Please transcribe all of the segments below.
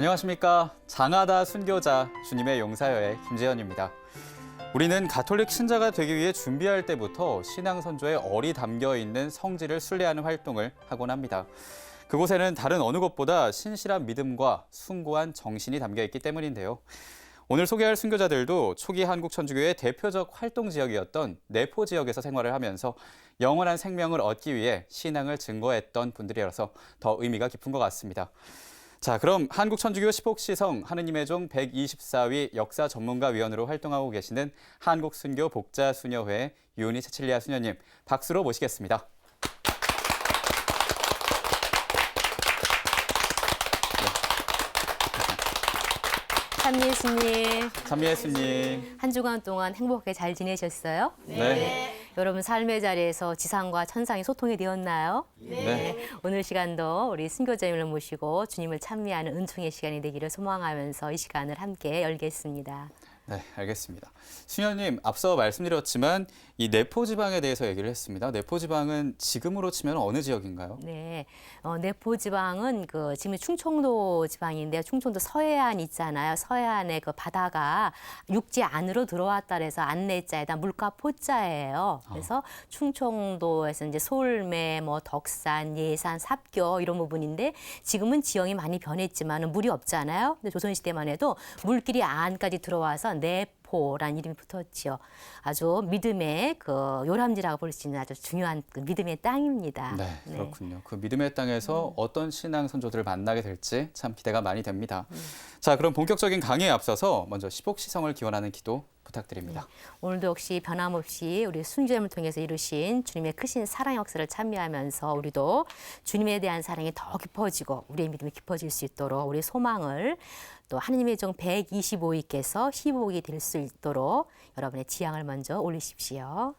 안녕하십니까. 장하다 순교자 주님의 용사여의 김재현입니다. 우리는 가톨릭 신자가 되기 위해 준비할 때부터 신앙 선조의 얼이 담겨 있는 성지를 순례하는 활동을 하곤 합니다. 그곳에는 다른 어느 곳보다 신실한 믿음과 숭고한 정신이 담겨 있기 때문인데요. 오늘 소개할 순교자들도 초기 한국 천주교의 대표적 활동 지역이었던 내포 지역에서 생활을 하면서 영원한 생명을 얻기 위해 신앙을 증거했던 분들이라서 더 의미가 깊은 것 같습니다. 자, 그럼 한국 천주교 시복시성 하느님의 종 124위 역사 전문가위원으로 활동하고 계시는 한국순교 복자수녀회 유은희 체칠리아 수녀님 박수로 모시겠습니다. 참미예수님. 참미예수님. 한 주간 동안 행복하게 잘 지내셨어요? 네. 여러분 삶의 자리에서 지상과 천상이 소통이 되었나요? 네. 오늘 시간도 우리 순교자님을 모시고 주님을 찬미하는 은총의 시간이 되기를 소망하면서 이 시간을 함께 열겠습니다. 네, 알겠습니다. 수녀님, 앞서 말씀드렸지만 이 내포 지방에 대해서 얘기를 했습니다. 내포 지방은 지금으로 치면 어느 지역인가요? 네, 내포 지방은 지금 충청도 지방인데요. 충청도 서해안 있잖아요. 서해안의 그 바다가 육지 안으로 들어왔다 그래서 안내자에다 물가 포자예요. 그래서 충청도에서 이제 솔매, 덕산, 예산, 삽교 이런 부분인데 지금은 지형이 많이 변했지만 물이 없잖아요. 근데 조선시대만 해도 물길이 안까지 들어와서 내포란 이름이 붙었지요. 아주 믿음의 요람지라고 볼 수 있는 아주 중요한 믿음의 땅입니다. 네, 그렇군요. 그 믿음의 땅에서 어떤 신앙 선조들을 만나게 될지 참 기대가 많이 됩니다. 자, 그럼 본격적인 강의에 앞서서 먼저 시복시성을 기원하는 기도 부탁드립니다. 오늘도 역시 변함없이 우리 순교함을 통해서 이루신 주님의 크신 사랑 역사를 참여하면서 우리도 주님에 대한 사랑이 더 깊어지고 우리의 믿음이 깊어질 수 있도록 우리의 소망을 또 하느님의 종 125위께서 희복이 될 수 있도록 여러분의 지향을 먼저 올리십시오.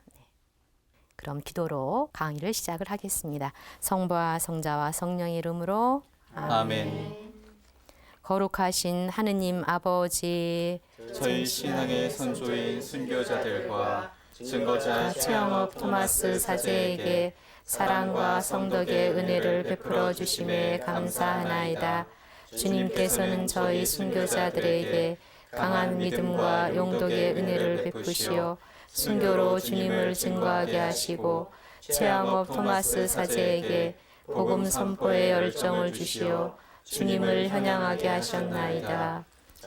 그럼 기도로 강의를 시작을 하겠습니다. 성부와 성자와 성령의 이름으로 아멘. 거룩하신 하느님 아버지, 저희 신앙의 선조인 순교자들과 증거자 최영업 토마스 사제에게 사랑과 성덕의 은혜를 베풀어 주심에 감사하나이다. 주님께서는 저희 순교자들에게 강한 믿음과 용덕의 은혜를 베푸시어 순교로 주님을 증거하게 하시고 최영업 토마스 사제에게 복음 선포의 열정을 주시어 주님을 현양하게 하셨나이다.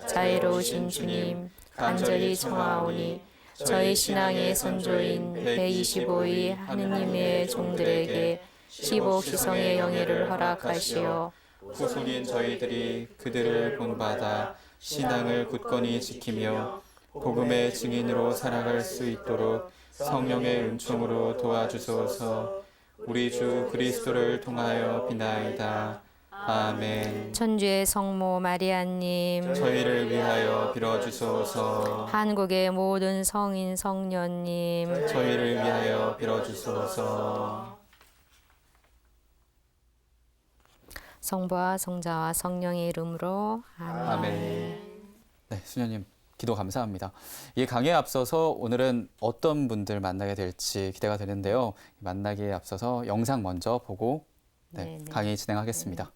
자애로우신 주님, 간절히 청하오니 저희 신앙의 선조인 125위 하느님의 종들에게 시복시성의 영예를 허락하시어 후손인 저희들이 그들을 본받아 신앙을 굳건히 지키며 복음의 증인으로 살아갈 수 있도록 성령의 은총으로 도와주소서. 우리 주 그리스도를 통하여 비나이다. 아멘. 천주의 성모 마리아님, 저희를 위하여 빌어주소서. 한국의 모든 성인 성녀님, 저희를 위하여 빌어주소서. 성부와 성자와 성령의 이름으로 아멘. 아멘. 네, 수녀님 기도 감사합니다. 이 강의에 앞서서 오늘은 어떤 분들 만나게 될지 기대가 되는데요. 만나기에 앞서서 영상 먼저 보고 강의 진행하겠습니다.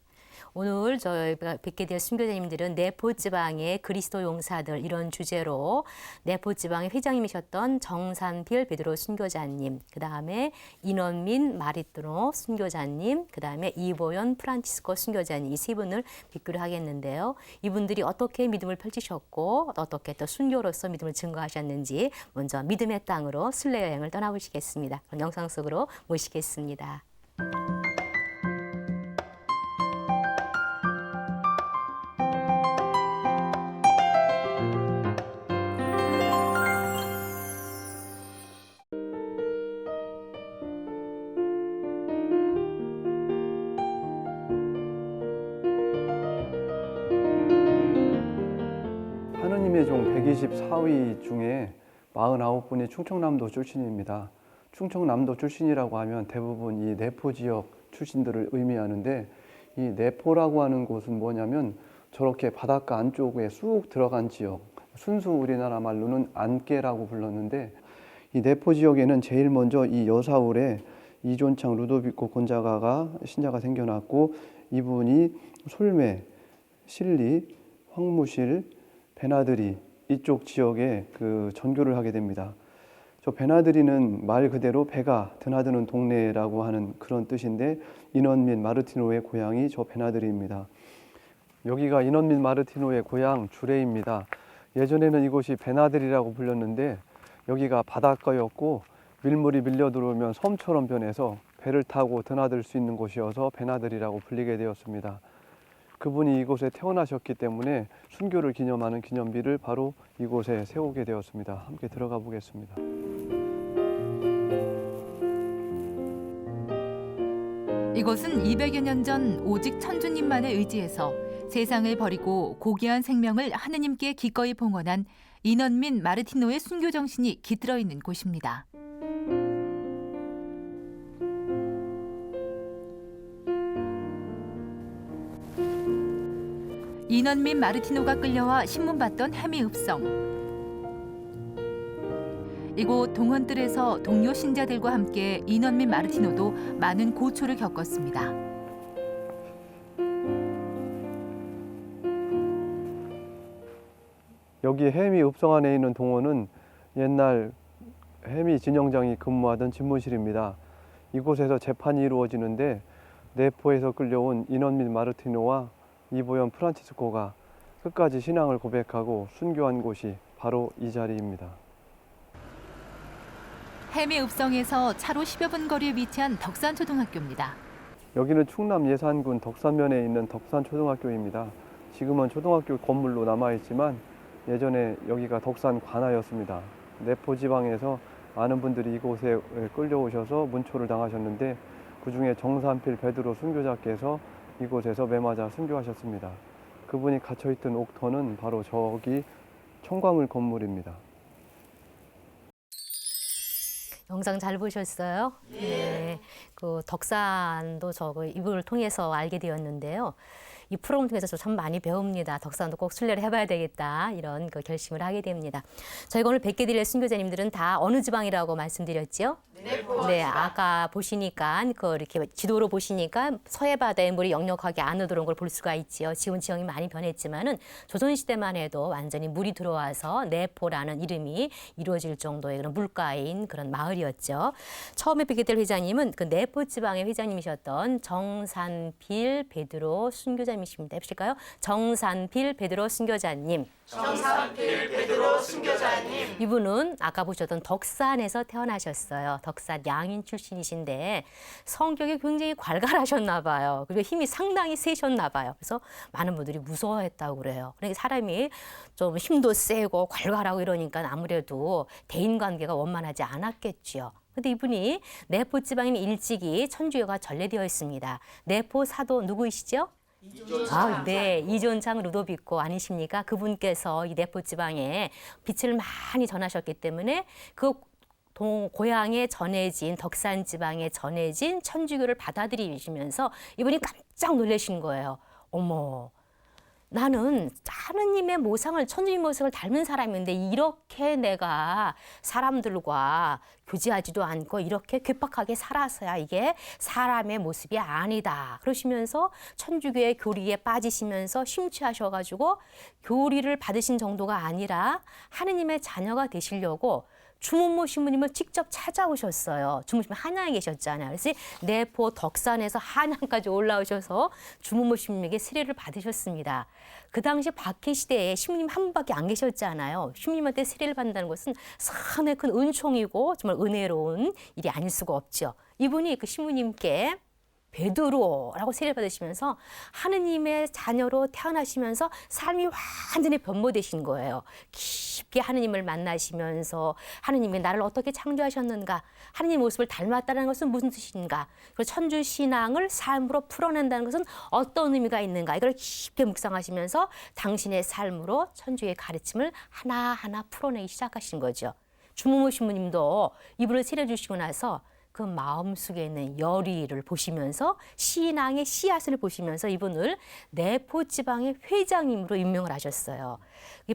오늘 저희가 뵙게 될 순교자님들은 내포지방의 그리스도 용사들 이런 주제로 내포지방의 회장님이셨던 정산필 베드로 순교자님, 그 다음에 인원민 마리뜨노 순교자님, 그 다음에 이보연 프란치스코 순교자님 이 세 분을 뵙기로 하겠는데요. 이분들이 어떻게 믿음을 펼치셨고 어떻게 또 순교로서 믿음을 증거하셨는지 먼저 믿음의 땅으로 순례 여행을 떠나보시겠습니다. 그럼 영상 속으로 모시겠습니다. 하느님의 종 124위 중에 49분이 충청남도 출신입니다. 충청남도 출신이라고 하면 대부분 이 내포 지역 출신들을 의미하는데 이 내포라고 하는 곳은 뭐냐면 저렇게 바닷가 안쪽에 쑥 들어간 지역, 순수 우리나라 말로는 안개라고 불렀는데 이 내포 지역에는 제일 먼저 이 여사울에 이존창 루도비코 곤자가가 신자가 생겨났고 이분이 솔매 신리, 황무실, 배나들이 이쪽 지역에 그 전교를 하게 됩니다. 저 배나들이는 말 그대로 배가 드나드는 동네라고 하는 그런 뜻인데 인원민 마르티노의 고향이 저 배나들이입니다. 여기가 인원민 마르티노의 고향 주레입니다. 예전에는 이곳이 배나들이라고 불렸는데 여기가 바닷가였고 밀물이 밀려 들어오면 섬처럼 변해서 배를 타고 드나들 수 있는 곳이어서 배나들이라고 불리게 되었습니다. 그분이 이곳에 태어나셨기 때문에 순교를 기념하는 기념비를 바로 이곳에 세우게 되었습니다. 함께 들어가 보겠습니다. 이곳은 200여 년 전 오직 천주님만을 의지해서 세상을 버리고 고귀한 생명을 하느님께 기꺼이 봉헌한 인원민 마르티노의 순교 정신이 깃들어 있는 곳입니다. 인원민 마르티노가 끌려와 신문받던 해미읍성. 이곳 동원들에서 동료 신자들과 함께 인원민 마르티노도 많은 고초를 겪었습니다. 여기 해미 읍성 안에 있는 동원은 옛날 해미 진영장이 근무하던 집무실입니다. 이곳에서 재판이 이루어지는데 네포에서 끌려온 인원민 마르티노와 이보연 프란치스코가 끝까지 신앙을 고백하고 순교한 곳이 바로 이 자리입니다. 해미읍성에서 차로 10여 분 거리에 위치한 덕산초등학교입니다. 여기는 충남 예산군 덕산면에 있는 덕산초등학교입니다. 지금은 초등학교 건물로 남아있지만 예전에 여기가 덕산 관아였습니다. 내포 지방에서 많은 분들이 이곳에 끌려오셔서 문초를 당하셨는데 그중에 정산필 베드로 순교자께서 이곳에서 매맞아 순교하셨습니다. 그분이 갇혀있던 옥터는 바로 저기 청광을 건물입니다. 영상 잘 보셨어요? 네. 그 덕산도 이걸 통해서 알게 되었는데요. 이 프로그램 통해서 참 많이 배웁니다. 덕산도 꼭 순례를 해봐야 되겠다 이런 그 결심을 하게 됩니다. 저희가 오늘 뵙게 될 순교자님들은 다 어느 지방이라고 말씀드렸죠? 네, 아까 보시니까 이렇게 지도로 보시니까 서해 바다의 물이 역력하게 안으로 들어온 걸 볼 수가 있지요. 지금 지형이 많이 변했지만은 조선 시대만 해도 완전히 물이 들어와서 내포라는 이름이 이루어질 정도의 그런 물가인 그런 마을이었죠. 처음에 뵙게 될 회장님은 그 내포 지방의 회장님이셨던 정산필 베드로 순교자님이십니다. 해보실까요? 정산필 베드로 순교자님. 정산필 베드로 순교자님. 이분은 아까 보셨던 덕산에서 태어나셨어요. 덕산 양인 출신이신데 성격이 굉장히 괄괄하셨나 봐요. 그리고 힘이 상당히 세셨나 봐요. 그래서 많은 분들이 무서워했다고 그래요. 그러니까 사람이 좀 힘도 세고 괄괄하고 이러니까 아무래도 대인관계가 원만하지 않았겠지요. 근데 이분이 내포 지방에 일찍이 천주교가 전래되어 있습니다. 내포 사도 누구이시죠? 네, 이존창 루도비코 아니십니까? 그분께서 이 내포 지방에 빛을 많이 전하셨기 때문에 그 고향에 전해진 덕산 지방에 전해진 천주교를 받아들이시면서 이분이 깜짝 놀라신 거예요. 어머, 나는 하느님의 모상을 천주님 모습을 닮은 사람인데 이렇게 내가 사람들과 교제하지도 않고 이렇게 괴팍하게 살아서야 이게 사람의 모습이 아니다. 그러시면서 천주교의 교리에 빠지시면서 심취하셔가지고 교리를 받으신 정도가 아니라 하느님의 자녀가 되시려고 주문모 신부님을 직접 찾아오셨어요. 주문모 신부님 한양에 계셨잖아요. 그래서 내포 덕산에서 한양까지 올라오셔서 주문모 신부님에게 세례를 받으셨습니다. 그 당시 박해 시대에 신부님 한 분밖에 안 계셨잖아요. 신부님한테 세례를 받는다는 것은 상당히 큰 은총이고 정말 은혜로운 일이 아닐 수가 없죠. 이분이 그 신부님께 베드로라고 세례를 받으시면서 하느님의 자녀로 태어나시면서 삶이 완전히 변모되신 거예요. 깊게 하느님을 만나시면서 하느님이 나를 어떻게 창조하셨는가, 하느님 모습을 닮았다는 것은 무슨 뜻인가, 그리고 천주 신앙을 삶으로 풀어낸다는 것은 어떤 의미가 있는가, 이걸 깊게 묵상하시면서 당신의 삶으로 천주의 가르침을 하나하나 풀어내기 시작하신 거죠. 주무모 신부님도 이분을 세례 주시고 나서 그 마음속에 있는 열의를 보시면서 신앙의 씨앗을 보시면서 이분을 내포 지방의 회장님으로 임명을 하셨어요.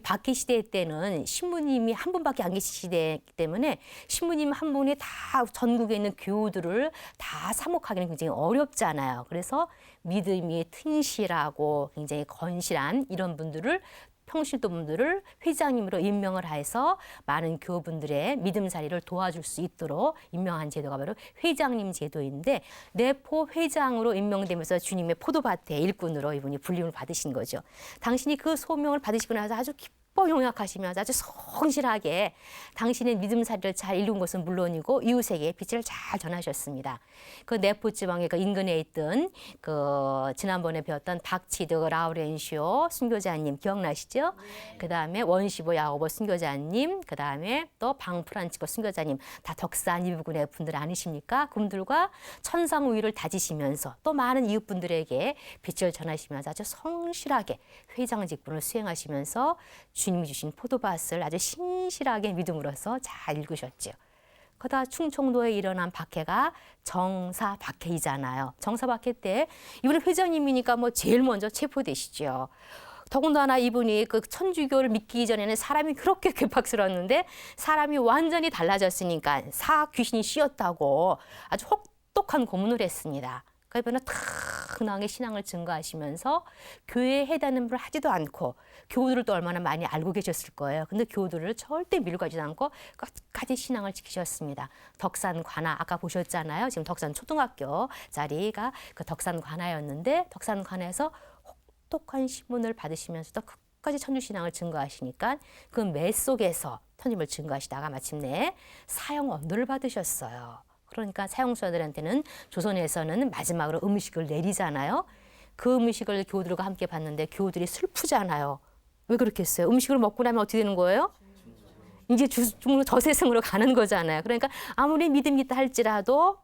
박해 시대 때는 신부님이 한 분밖에 안 계시기 때문에 신부님 한 분이 다 전국에 있는 교우들을 다 사목하기는 굉장히 어렵잖아요. 그래서 믿음이 튼실하고 굉장히 건실한 이런 분들을 평신도 분들을 회장님으로 임명을 해서 많은 교우분들의 믿음살이를 도와줄 수 있도록 임명한 제도가 바로 회장님 제도인데 내포 회장으로 임명되면서 주님의 포도밭의 일꾼으로 이분이 불림을 받으신 거죠. 당신이 그 소명을 받으시고 나서 아주 기뻐 용약하시면서 아주 성실하게 당신의 믿음살이를 잘 이룬 것은 물론이고 이웃에게 빛을 잘 전하셨습니다. 그 네포 지방의 그 인근에 있던 그 지난번에 배웠던 박치드 라우렌시오 순교자님 기억나시죠? 그다음에 원시보 야고보 순교자님, 그다음에 또 방프란치코 순교자님 다 덕산 이 부근의 분들 아니십니까? 그분들과 천상우위를 다지시면서 또 많은 이웃분들에게 빛을 전하시면서 아주 성실하게 회장 직분을 수행하시면서 주님이 주신 포도밭을 아주 신실하게 믿음으로써 잘 읽으셨죠. 그러다 충청도에 일어난 박해가 정사 박해이잖아요. 정사 박해 때 이분이 회장님이니까 뭐 제일 먼저 체포되시죠. 더군다나 이분이 그 천주교를 믿기 전에는 사람이 그렇게 괴팍스러웠는데 사람이 완전히 달라졌으니까 귀신이 씌었다고 아주 혹독한 고문을 했습니다. 그러니까 탁나게 신앙을 증거하시면서 교회에 해당하는 분을 하지도 않고 교우들을 또 얼마나 많이 알고 계셨을 거예요. 근데 교우들을 절대 밀고 가지 않고 끝까지 신앙을 지키셨습니다. 덕산 관아 아까 보셨잖아요. 지금 덕산 초등학교 자리가 그 덕산 관아였는데 덕산 관아에서 혹독한 신문을 받으시면서도 끝까지 천주신앙을 증거하시니까 그 매 속에서 천주님을 증거하시다가 마침내 사형 언도를 받으셨어요. 그러니까 사형수자들한테는 조선에서는 마지막으로 음식을 내리잖아요. 그 음식을 교우들과 함께 봤는데 교우들이 슬프잖아요. 왜 그렇게 했어요? 음식을 먹고 나면 어떻게 되는 거예요? 이제 저세상으로 가는 거잖아요. 그러니까 아무리 믿음이 있다 할지라도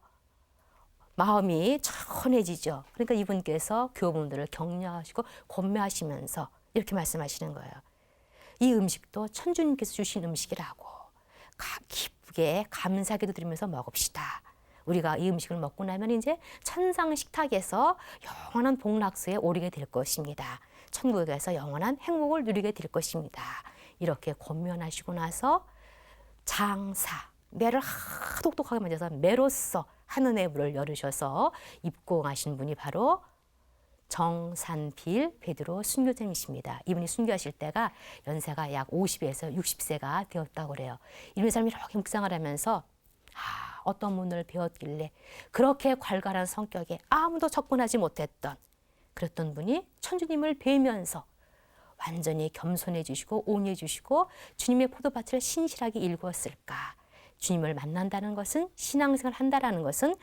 마음이 천해지죠. 그러니까 이분께서 교우분들을 격려하시고 권면하시면서 이렇게 말씀하시는 거예요. 이 음식도 천주님께서 주신 음식이라고 기쁘게 감사기도 드리면서 먹읍시다. 우리가 이 음식을 먹고 나면 이제 천상 식탁에서 영원한 복락소에 오르게 될 것입니다. 천국에서 영원한 행복을 누리게 될 것입니다. 이렇게 권면하시고 나서 장사, 매를 똑똑하게 만져서 매로써 하늘의 문을 열으셔서 입공하신 분이 바로 정산필 베드로 순교자님이십니다. 이분이 순교하실 때가 연세가 약 50에서 60세가 되었다고 그래요. 이런 사람이 이렇게 묵상을 하면서 어떤 문을 배웠길래 그렇게 괄괄한 성격에 아무도 접근하지 못했던 그랬던 분이 천주님을 뵈면서 완전히 겸손해지시고 온유해지시고 주님의 포도밭을 신실하게 일구었을까. 주님을 만난다는 것은 신앙생활을 한다라는 것은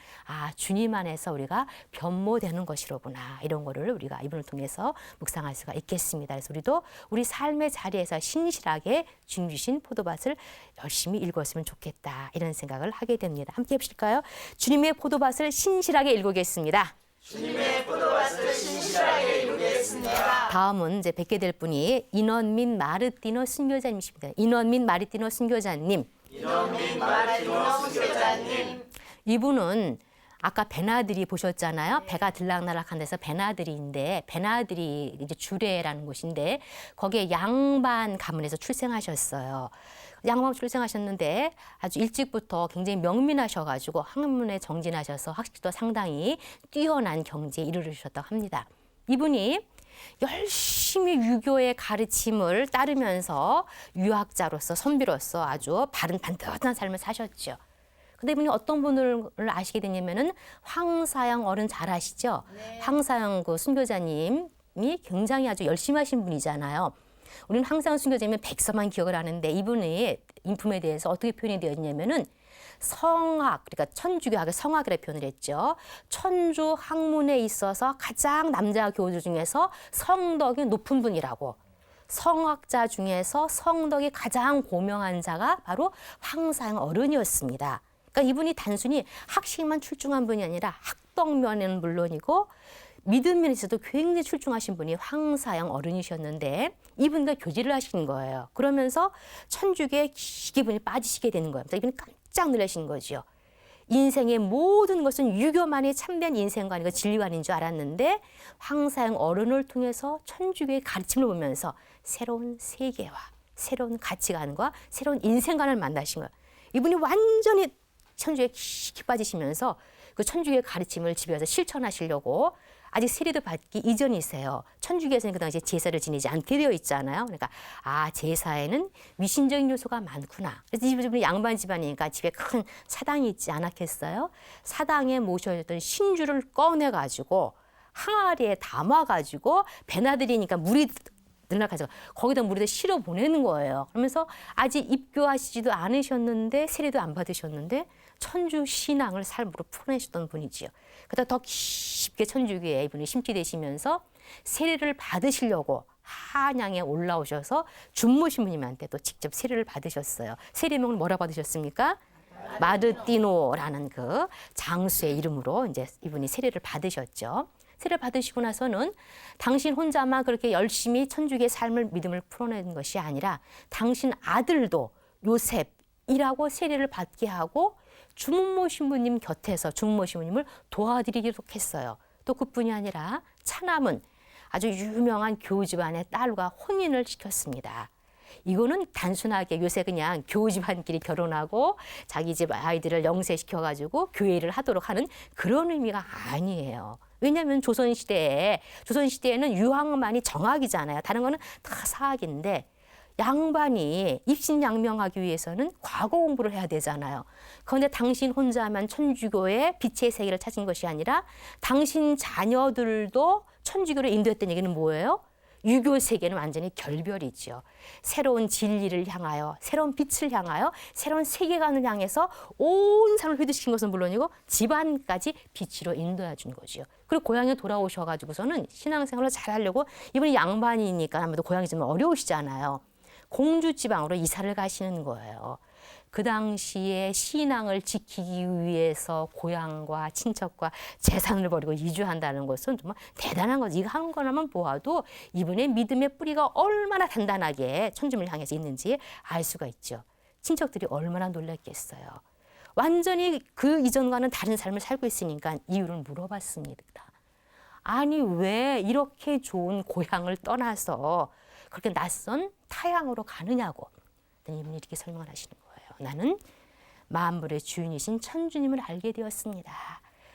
주님 안에서 우리가 변모되는 것이로구나. 이런 거를 우리가 이분을 통해서 묵상할 수가 있겠습니다. 그래서 우리도 우리 삶의 자리에서 신실하게 주님 주신 포도밭을 열심히 읽었으면 좋겠다. 이런 생각을 하게 됩니다. 함께 해보실까요? 주님의 포도밭을 신실하게 읽겠습니다. 주님의 포도밭을 신실하게 이루겠습니다. 다음은 이제 뵙게 될 분이 인원민 마르티노 순교자님이십니다. 인원민 마르티노 순교자님. 인원민 마르티노 순교자님. 이분은 아까 배나들이 보셨잖아요. 배가 들락날락한 데서 배나들이인데 배나들이 이제 주례라는 곳인데 거기에 양반 가문에서 출생하셨어요. 양반 출생하셨는데 아주 일찍부터 굉장히 명민하셔가지고 학문에 정진하셔서 학식도 상당히 뛰어난 경지에 이르르셨다고 합니다. 이분이 열심히 유교의 가르침을 따르면서 유학자로서 선비로서 아주 바른 반듯한 삶을 사셨죠. 근데 이분이 어떤 분을 아시게 되냐면은 황사영 어른 잘 아시죠? 네. 황사영 그 순교자님이 굉장히 아주 열심히 하신 분이잖아요. 우리는 항상 순교자님은 백서만 기억을 하는데 이분의 인품에 대해서 어떻게 표현이 되어 있냐면은 성학, 그러니까 천주교학의 성학이라고 표현을 했죠. 천주 학문에 있어서 가장 남자 교우들 중에서 성덕이 높은 분이라고. 성학자 중에서 성덕이 가장 고명한 자가 바로 황사영 어른이었습니다. 그러니까 이분이 단순히 학식만 출중한 분이 아니라 학덕면에는 물론이고 믿음 면에서도 굉장히 출중하신 분이 황사영 어른이셨는데 이분과 교제를 하시는 거예요. 그러면서 천주교에 기분이 빠지시게 되는 거예요. 이분이 깜짝 놀라신 거죠. 인생의 모든 것은 유교만이 참된 인생관이고 진리관인 줄 알았는데 황사영 어른을 통해서 천주교의 가르침을 보면서 새로운 세계와 새로운 가치관과 새로운 인생관을 만나신 거예요. 이분이 완전히 천주교에 깊이 빠지시면서 그 천주교의 가르침을 집에 와서 실천하시려고 아직 세례도 받기 이전이세요. 천주교에서는 그 당시에 제사를 지내지 않게 되어 있잖아요. 그러니까 제사에는 미신적인 요소가 많구나. 그래서 이분이 양반 집안이니까 집에 큰 사당이 있지 않았겠어요? 사당에 모셔졌던 신주를 꺼내가지고 항아리에 담아가지고 배나들이니까 물이 늘어가지고 거기다 물에다 실어 보내는 거예요. 그러면서 아직 입교하시지도 않으셨는데 세례도 안 받으셨는데 천주 신앙을 삶으로 풀어내셨던 분이지요. 그러다 더 깊게 천주교에 이분이 심취되시면서 세례를 받으시려고 한양에 올라오셔서 준모 신부님한테 또 직접 세례를 받으셨어요. 세례명을 뭐라 받으셨습니까? 마르티노라는 그 장수의 이름으로 이제 이분이 세례를 받으셨죠. 세례를 받으시고 나서는 당신 혼자만 그렇게 열심히 천주교의 삶을 믿음을 풀어내는 것이 아니라 당신 아들도 요셉이라고 세례를 받게 하고 준모 신부님 곁에서 준모 신부님을 도와드리기도 했어요. 또 그뿐이 아니라 차남은 아주 유명한 교우 집안의 딸과 혼인을 시켰습니다. 이거는 단순하게 요새 그냥 교우 집안끼리 결혼하고 자기 집 아이들을 영세시켜가지고 교회를 하도록 하는 그런 의미가 아니에요. 왜냐하면 조선시대에는 유학만이 정학이잖아요. 다른 거는 다 사학인데 양반이 입신양명하기 위해서는 과거 공부를 해야 되잖아요. 그런데 당신 혼자만 천주교의 빛의 세계를 찾은 것이 아니라 당신 자녀들도 천주교를 인도했던 얘기는 뭐예요? 유교 세계는 완전히 결별이죠. 새로운 진리를 향하여, 새로운 빛을 향하여, 새로운 세계관을 향해서 온 삶을 회두시킨 것은 물론이고 집안까지 빛으로 인도해 준 거죠. 그리고 고향에 돌아오셔가지고서는 신앙생활을 잘하려고 이분이 양반이니까 아무래도 고향이 좀 어려우시잖아요. 공주 지방으로 이사를 가시는 거예요. 그 당시에 신앙을 지키기 위해서 고향과 친척과 재산을 버리고 이주한다는 것은 정말 대단한 거죠. 이거 한 거나만 보아도 이분의 믿음의 뿌리가 얼마나 단단하게 천주를 향해서 있는지 알 수가 있죠. 친척들이 얼마나 놀랐겠어요. 완전히 그 이전과는 다른 삶을 살고 있으니까 이유를 물어봤습니다. 아니 왜 이렇게 좋은 고향을 떠나서 그렇게 낯선 타향으로 가느냐고. 이분이 이렇게 설명을 하시는 거예요. 나는 만물의 주인이신 천주님을 알게 되었습니다.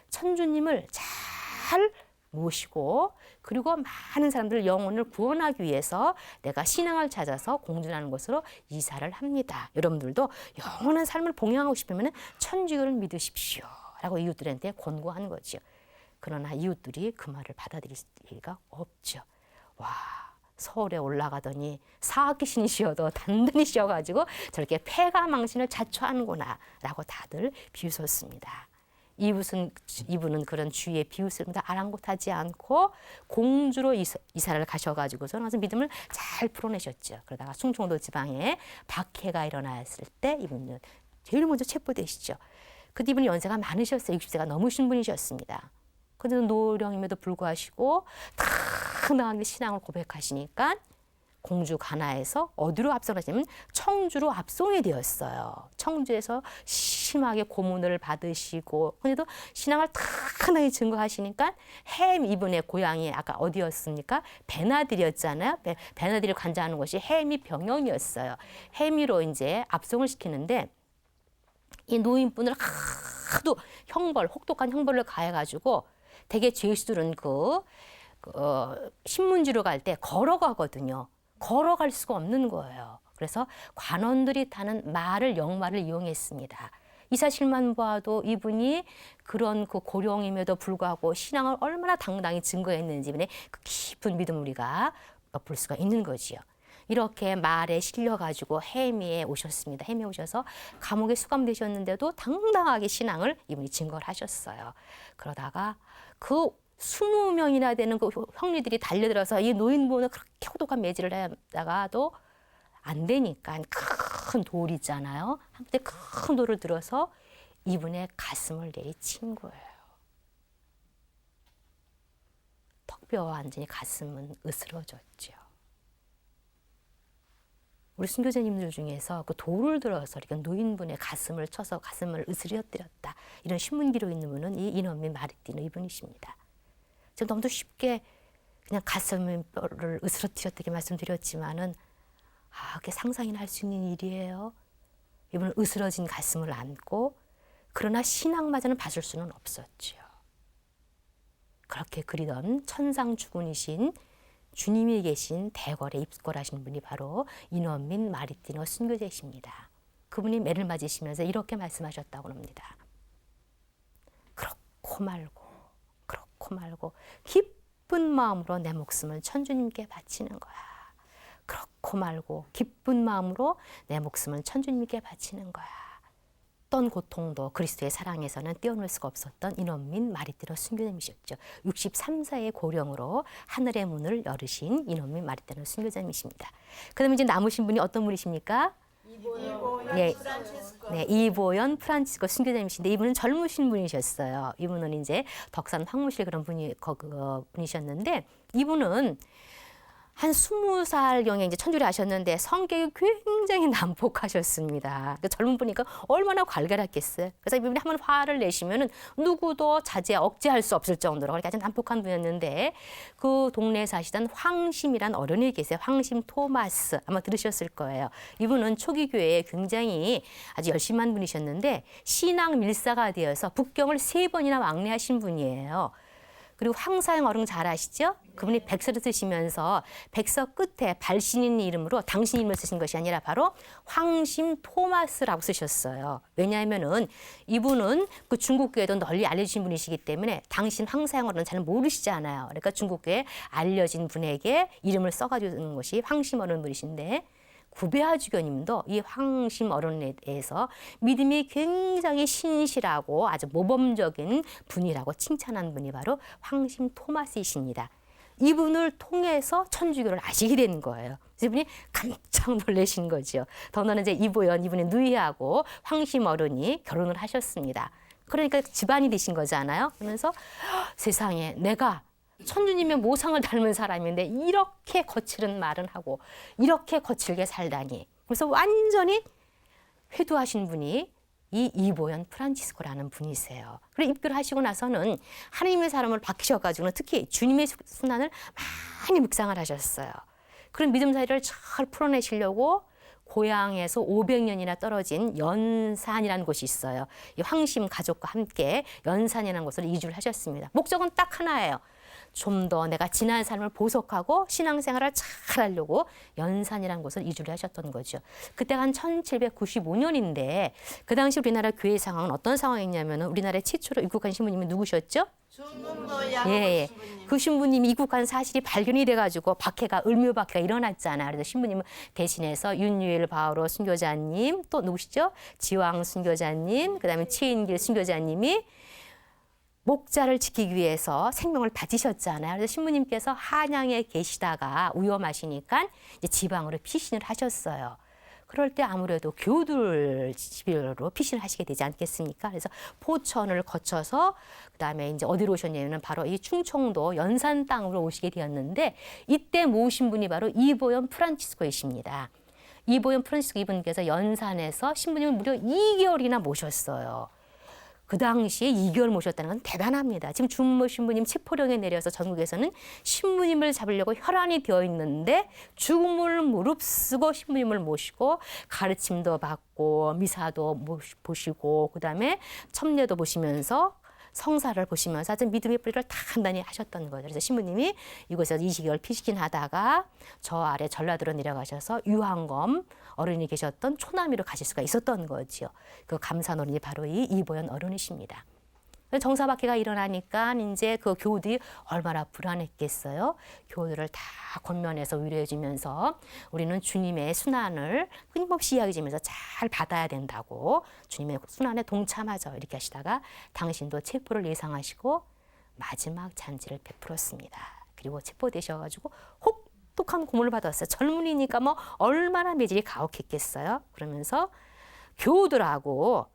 천주님을 잘 모시고 그리고 많은 사람들 영혼을 구원하기 위해서 내가 신앙을 찾아서 공존하는 곳으로 이사를 합니다. 여러분들도 영원한 삶을 봉양하고 싶으면 천주교를 믿으십시오. 라고 이웃들한테 권고하는 거죠. 그러나 이웃들이 그 말을 받아들일 리가 없죠. 와. 서울에 올라가더니 사학기 신이시여도 단단히 쉬어가지고 저렇게 폐가망신을 자초하는구나 라고 다들 비웃었습니다. 이분은 그런 주위의 비웃을 아랑곳하지 않고 공주로 이사를 가셔가지고서 와서 믿음을 잘 풀어내셨죠. 그러다가 충청도 지방에 박해가 일어났을 때 이분은 제일 먼저 체포되시죠. 그때 이분이 연세가 많으셨어요. 60세가 넘으신 분이셨습니다. 그런데 노령임에도 불구하고 당당하게 신앙을 고백하시니까 공주 가나에서 어디로 압송하시냐면 청주로 압송이 되었어요. 청주에서 심하게 고문을 받으시고 그래도 신앙을 당당히 증거하시니까 햄 이분의 고향이 아까 어디였습니까? 배나들이었잖아요. 배나들이 관장하는 곳이 햄이 병영이었어요. 햄이로 이제 압송을 시키는데 이 노인분을 하도 혹독한 형벌을 가해가지고 대개 죄수들은 신문지로 갈 때 걸어가거든요. 걸어갈 수가 없는 거예요. 그래서 관원들이 타는 영마를 이용했습니다. 이 사실만 봐도 이분이 그런 고령임에도 불구하고 신앙을 얼마나 당당히 증거했는지 이분의 그 깊은 믿음을 우리가 볼 수가 있는 거지요. 이렇게 말에 실려가지고 해미에 오셨습니다. 해미에 오셔서 감옥에 수감되셨는데도 당당하게 신앙을 이분이 증거를 하셨어요. 그러다가 그 20명이나 되는 그 형리들이 달려들어서 이 노인분을 그렇게 혹독한 매질을 하다가도 안 되니까 큰 돌 있잖아요. 한때 큰 돌을 들어서 이분의 가슴을 내리친 거예요. 턱뼈와 완전히 가슴은 으스러졌죠. 우리 순교자님들 중에서 그 돌을 들어서 이렇게 노인분의 가슴을 쳐서 가슴을 으스러뜨렸다. 이런 신문 기록 있는 분은 이 이넌민 마르티노 이분이십니다. 지금 너무 쉽게 그냥 가슴을 으스러뜨렸다고 말씀드렸지만은 그게 상상이나 할 수 있는 일이에요. 이분은 으스러진 가슴을 안고 그러나 신앙마저는 봐줄 수는 없었죠. 그렇게 그리던 천상주군이신 주님이 계신 대궐에 입궐하신 분이 바로 인원민 마르티노 순교제이십니다. 그분이 매를 맞으시면서 이렇게 말씀하셨다고 합니다. 그렇고 말고 기쁜 마음으로 내 목숨을 천주님께 바치는 거야. 그렇고 말고 기쁜 마음으로 내 목숨을 천주님께 바치는 거야. 어떤 고통도 그리스도의 사랑에서는 떼어놓을 수가 없었던 인원민 마르티노 순교자님이셨죠. 63세의 고령으로 하늘의 문을 열으신 인원민 마르티노 순교자님이십니다. 그다음에 이제 남으신 분이 어떤 분이십니까? 이보연 프란치스코 순교자님이신데 이분은 젊으신 분이셨어요. 이분은 이제 덕산 황무실 그런 분이셨는데 이분은 한 20살경에 이제 천주를 하셨는데 성격이 굉장히 난폭하셨습니다. 그러니까 젊은 분이니까 얼마나 괄괄했겠어요. 그래서 이분이 한번 화를 내시면은 누구도 억제할 수 없을 정도로 그렇게 아주 난폭한 분이었는데 그 동네에 사시던 황심이란 어른이 계세요. 황심 토마스 아마 들으셨을 거예요. 이분은 초기 교회에 굉장히 아주 열심한 분이셨는데 신앙 밀사가 되어서 북경을 3번이나 왕래하신 분이에요. 그리고 황사영 어른 잘 아시죠? 그분이 백서를 쓰시면서 백서 끝에 발신인 이름으로 당신 이름을 쓰신 것이 아니라 바로 황심 토마스라고 쓰셨어요. 왜냐하면은 이분은 그 중국교회도 널리 알려진 분이시기 때문에 당신 황사영 어른은 잘 모르시잖아요. 그러니까 중국교회에 알려진 분에게 이름을 써가지고 것이 황심 어른 분이신데 구베아 주교님도 이 황심 어른에 대해서 믿음이 굉장히 신실하고 아주 모범적인 분이라고 칭찬한 분이 바로 황심 토마스이십니다. 이분을 통해서 천주교를 아시게 된 거예요. 그래서 이분이 깜짝 놀라신 거죠. 더군다나 이제 이보연 이분의 누이하고 황심 어른이 결혼을 하셨습니다. 그러니까 집안이 되신 거잖아요. 그러면서 세상에 내가 천주님의 모상을 닮은 사람인데 이렇게 거칠은 말은 하고 이렇게 거칠게 살다니. 그래서 완전히 회도하신 분이 이 이보연 프란치스코라는 분이세요. 그리고 입교를 하시고 나서는 하나님의 사람을 바뀌셔가지고는 특히 주님의 순환을 많이 묵상을 하셨어요. 그런 믿음 사이를 잘 풀어내시려고 고향에서 500년이나 떨어진 연산이라는 곳이 있어요. 이 황심 가족과 함께 연산이라는 곳으로 이주를 하셨습니다. 목적은 딱 하나예요. 좀 더 내가 지난 삶을 보석하고 신앙생활을 잘 하려고 연산이라는 곳을 이주를 하셨던 거죠. 그때가 한 1795년인데 그 당시 우리나라 교회 상황은 어떤 상황이냐면 우리나라에 최초로 입국한 신부님이 누구셨죠? 중국도 양호 예. 신부님. 그 신부님이 입국한 사실이 발견이 돼가지고 박해가 을묘박해가 일어났잖아요. 그래서 신부님을 대신해서 윤유일 바오로 순교자님 또 누구시죠? 지왕 순교자님 그다음에 최인길 순교자님이 목자를 지키기 위해서 생명을 바치셨잖아요. 그래서 신부님께서 한양에 계시다가 위험하시니까 이제 지방으로 피신을 하셨어요. 그럴 때 아무래도 교우들 집으로 피신을 하시게 되지 않겠습니까? 그래서 포천을 거쳐서 그다음에 이제 어디로 오셨냐면 바로 이 충청도 연산 땅으로 오시게 되었는데 이때 모으신 분이 바로 이보연 프란치스코이십니다. 이보연 프란치스코 이분께서 연산에서 신부님을 무려 2개월이나 모셨어요. 그 당시에 2개월 모셨다는 건 대단합니다. 지금 준모 신부님 체포령에 내려서 전국에서는 신부님을 잡으려고 혈안이 되어 있는데 죽음을 무릅쓰고 신부님을 모시고 가르침도 받고 미사도 보시고 그다음에 첨례도 보시면서 성사를 보시면서 아주 믿음의 뿌리를 단단히 하셨던 거죠. 그래서 신부님이 이곳에서 20개월 피신하다가 저 아래 전라도로 내려가셔서 유황검 어른이 계셨던 초남이로 가실 수가 있었던 거지요. 그 감산 어른이 바로 이 이보연 어른이십니다. 정사박해가 일어나니까 이제 그 교우들이 얼마나 불안했겠어요. 교우들을 다 권면해서 위로해주면서 우리는 주님의 순환을 끊임없이 이야기해주면서 잘 받아야 된다고 주님의 순환에 동참하죠. 이렇게 하시다가 당신도 체포를 예상하시고 마지막 잔치를 베풀었습니다. 그리고 체포되셔가지고 혹독한 고문을 받았어요. 젊은이니까 뭐 얼마나 매질이 가혹했겠어요. 그러면서 교우들하고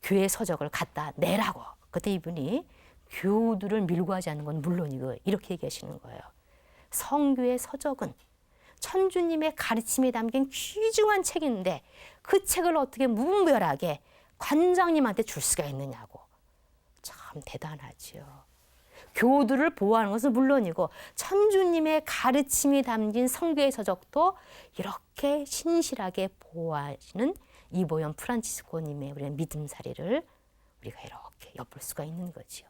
교회 서적을 갖다 내라고. 그때 이분이 교우들을 밀고 하지 않는 건 물론이고 이렇게 얘기하시는 거예요. 성교의 서적은 천주님의 가르침이 담긴 귀중한 책인데 그 책을 어떻게 무분별하게 관장님한테 줄 수가 있느냐고. 참 대단하지요. 교우들을 보호하는 것은 물론이고 천주님의 가르침이 담긴 성교의 서적도 이렇게 신실하게 보호하시는 이보연 프란치스코님의 우리의 믿음사리를 우리가 이렇게 엿볼 수가 있는 거지요.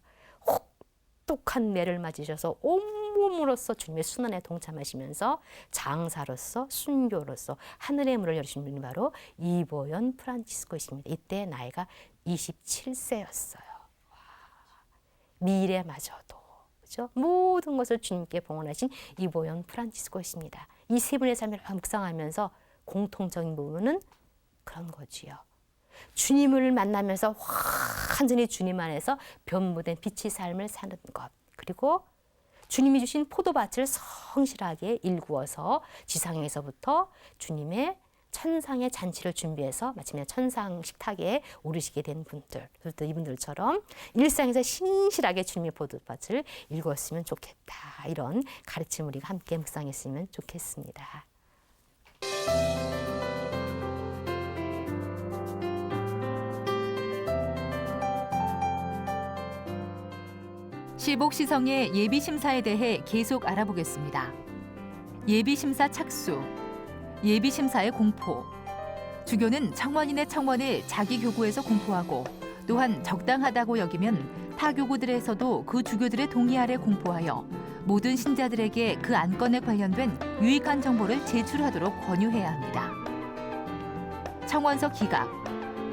똑똑한 매를 맞으셔서 온몸으로써 주님의 순환에 동참하시면서 장사로서 순교로서 하늘의 문을 열으신 분이 바로 이보연 프란치스코이십니다. 이때 나이가 27세였어요. 미래마저도 그죠? 모든 것을 주님께 봉헌하신 이보연 프란치스코이십니다. 이 세 분의 삶을 묵상하면서 공통적인 부분은 그런 거지요. 주님을 만나면서 완전히 주님 안에서 변무된 빛의 삶을 사는 것. 그리고 주님이 주신 포도밭을 성실하게 일구어서 지상에서부터 주님의 천상의 잔치를 준비해서 마침내 천상 식탁에 오르시게 된 분들, 또 이분들처럼 일상에서 신실하게 주님의 포도밭을 일구었으면 좋겠다. 이런 가르침을 우리가 함께 묵상했으면 좋겠습니다. 시복시성의 예비심사에 대해 계속 알아보겠습니다. 예비심사 착수, 예비심사의 공포. 주교는 청원인의 청원을 자기 교구에서 공포하고 또한 적당하다고 여기면 타 교구들에서도 그 주교들의 동의 아래 공포하여 모든 신자들에게 그 안건에 관련된 유익한 정보를 제출하도록 권유해야 합니다. 청원서 기각.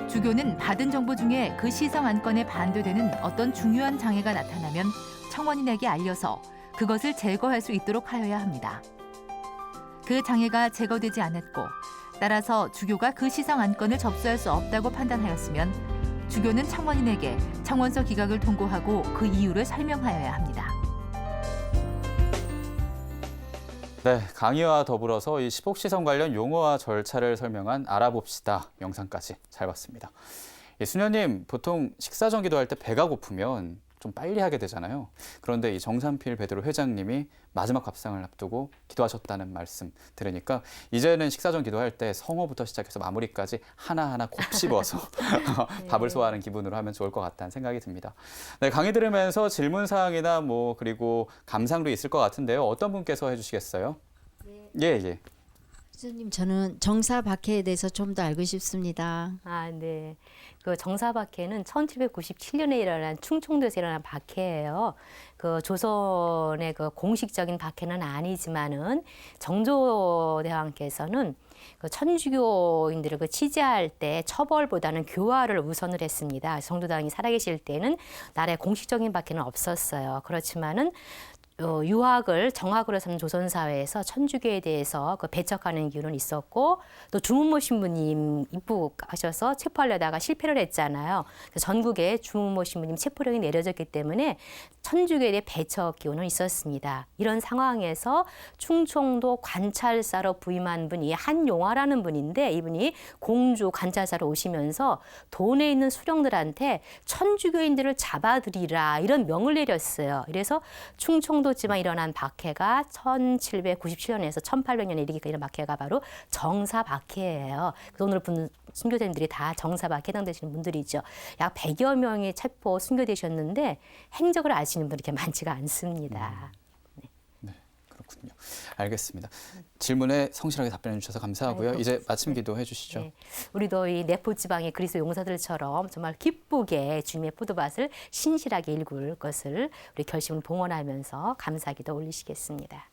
주교는 받은 정보 중에 그 시성 안건에 반대되는 어떤 중요한 장애가 나타나면 청원인에게 알려서 그것을 제거할 수 있도록 하여야 합니다. 그 장애가 제거되지 않았고 따라서 주교가 그 시성 안건을 접수할 수 없다고 판단하였으면 주교는 청원인에게 청원서 기각을 통고하고 그 이유를 설명하여야 합니다. 네, 강의와 더불어서 이 시복시성 관련 용어와 절차를 설명한 알아봅시다 영상까지 잘 봤습니다. 수녀님, 보통 식사 전 기도할 때 배가 고프면 좀 빨리 하게 되잖아요. 그런데 이 정산필 베드로 회장님이 마지막 밥상을 앞두고 기도하셨다는 말씀 들으니까 이제는 식사 전 기도할 때 성어부터 시작해서 마무리까지 하나하나 곱씹어서 밥을 소화하는 기분으로 하면 좋을 것 같다는 생각이 듭니다. 네, 강의 들으면서 질문 사항이나 그리고 감상도 있을 것 같은데요. 어떤 분께서 해주시겠어요? 예. 선생님, 저는 정사박해에 대해서 좀 더 알고 싶습니다. 네. 그 정사박해는 1797년에 일어난 충청도에서 일어난 박해예요. 그 조선의 그 공식적인 박해는 아니지만은 정조대왕께서는 그 천주교인들을 그 치지할 때 처벌보다는 교화를 우선을 했습니다. 정조대왕이 살아계실 때는 나라의 공식적인 박해는 없었어요. 그렇지만은 유학을 정학으로 사는 조선 사회에서 천주교에 대해서 그 배척하는 이유는 있었고 또 주문모 신부님 입국하셔서 체포하려다가 실패를 했잖아요. 전국에 주문모 신부님 체포령이 내려졌기 때문에 천주교에 대해 배척 기운은 있었습니다. 이런 상황에서 충청도 관찰사로 부임한 분이 한용화라는 분인데 이분이 공주 관찰사로 오시면서 돈에 있는 수령들한테 천주교인들을 잡아들이라 이런 명을 내렸어요. 그래서 충청도 지방에 일어난 박해가 1797년에서 1800년에 이르기까지 일어난 박해가 바로 정사박해예요. 오늘 본 순교자님들이 다 정사박해 해당되시는 분들이죠. 약 100여 명이 체포 순교되셨는데 행적을 아시는 분이 이렇게 많지가 않습니다. 네, 그렇군요. 알겠습니다. 질문에 성실하게 답변해 주셔서 감사하고요. 이제 마침 기도해 주시죠. 네. 우리도 이 내포 지방의 그리스도 용사들처럼 정말 기쁘게 주님의 포도밭을 신실하게 일굴 것을 우리 결심을 봉헌하면서 감사기도 올리시겠습니다.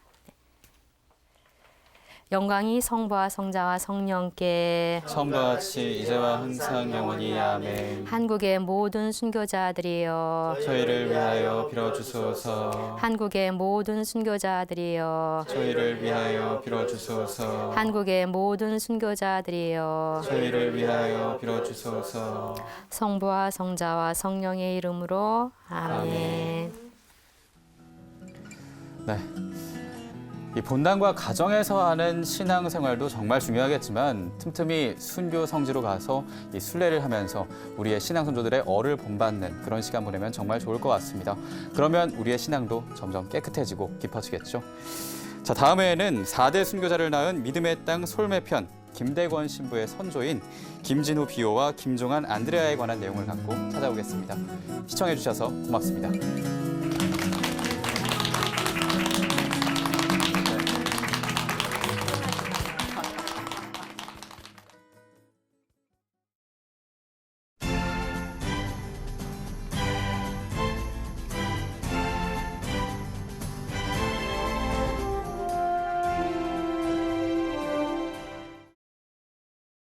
영광이 성부와 성자와 성령께 처음과 같이 이제와 항상 영원히 아멘. 한국의 모든 순교자들이여 저희를 위하여 빌어주소서. 한국의 모든 순교자들이여 저희를 위하여 빌어주소서. 한국의 모든 순교자들이여 저희를 위하여 빌어주소서. 성부와 성자와 성령의 이름으로 아멘. 네. 이 본당과 가정에서 하는 신앙생활도 정말 중요하겠지만 틈틈이 순교 성지로 가서 이 순례를 하면서 우리의 신앙 선조들의 얼을 본받는 그런 시간 보내면 정말 좋을 것 같습니다. 그러면 우리의 신앙도 점점 깨끗해지고 깊어지겠죠. 자, 다음에는 4대 순교자를 낳은 믿음의 땅 솔매편 김대권 신부의 선조인 김진우 비호와 김종한 안드레아에 관한 내용을 갖고 찾아오겠습니다. 시청해 주셔서 고맙습니다.